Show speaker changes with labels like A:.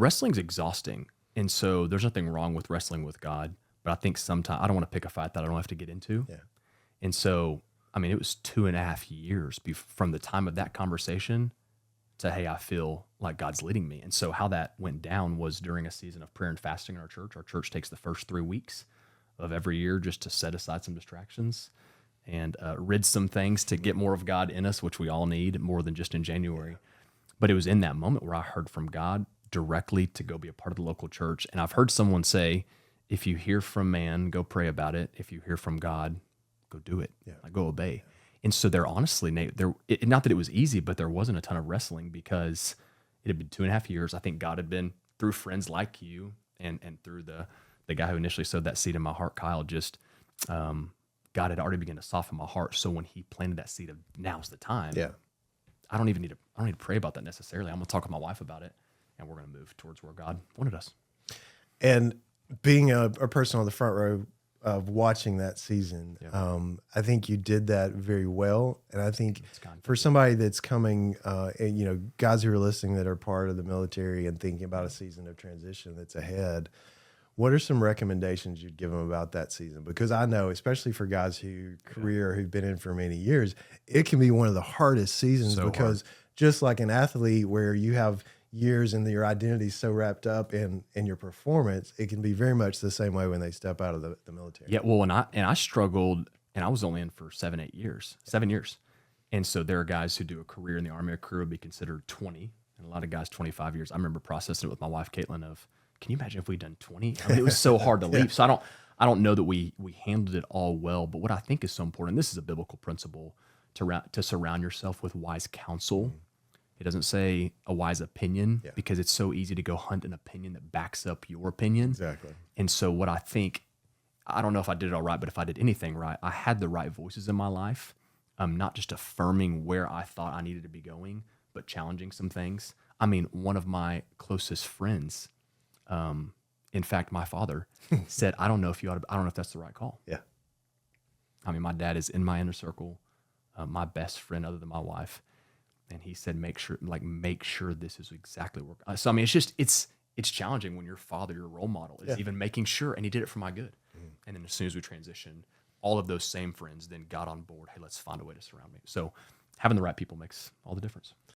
A: Wrestling's exhausting. And so there's nothing wrong with wrestling with God. But I think sometimes I don't want to pick a fight that I don't have to get into.
B: Yeah.
A: And so, I mean, it was 2.5 years from the time of that conversation to, hey, I feel like God's leading me. And so how that went down was during a season of prayer and fasting in our church. Our church takes the first 3 weeks of every year just to set aside some distractions and rid some things to get more of God in us, which we all need more than just in January. But it was in that moment where I heard from God directly to go be a part of the local church. And I've heard someone say, if you hear from man, go pray about it. If you hear from God, go do it.
B: Yeah.
A: Like, go obey. And so there, honestly, Nate, not that it was easy, but there wasn't a ton of wrestling because it had been 2.5 years. I think God had been, through friends like you and through the guy who initially sowed that seed in my heart, Kyle, just God had already begun to soften my heart. So when he planted that seed of now's the time,
B: Yeah.
A: I don't need to pray about that necessarily. I'm going to talk with my wife about it, and we're going to move towards where God wanted us.
B: And being a person on the front row of watching that season, I think you did that very well. And I think for somebody that's coming, and, guys who are listening that are part of the military and thinking about a season of transition that's ahead, what are some recommendations you'd give them about that season? Because I know, especially for guys who've been in for many years, it can be one of the hardest seasons because just like an athlete where you have years and your identity so wrapped up in your performance, it can be very much the same way when they step out of the military.
A: Yeah, well, and I struggled, and I was only in for 7 years. And so there are guys who do a career in the Army. A career would be considered 20, and a lot of guys 25 years. I remember processing it with my wife, Caitlin, of, can you imagine if we'd done 20? I mean, it was so hard to leave. So I don't know that we handled it all well, but what I think is so important, and this is a biblical principle, to surround yourself with wise counsel. It doesn't say a wise opinion because it's so easy to go hunt an opinion that backs up your opinion.
B: Exactly.
A: And so what I think, I don't know if I did it all right, but if I did anything right, I had the right voices in my life, not just affirming where I thought I needed to be going, but challenging some things. I mean, one of my closest friends, in fact, my father said, I don't know if that's the right call.
B: Yeah.
A: I mean, my dad is in my inner circle, my best friend other than my wife. And he said, make sure this is exactly where. So, I mean, it's challenging when your father, your role model is even making sure, and he did it for my good. And then as soon as we transitioned, all of those same friends then got on board. Hey, let's find a way to surround me. So having the right people makes all the difference.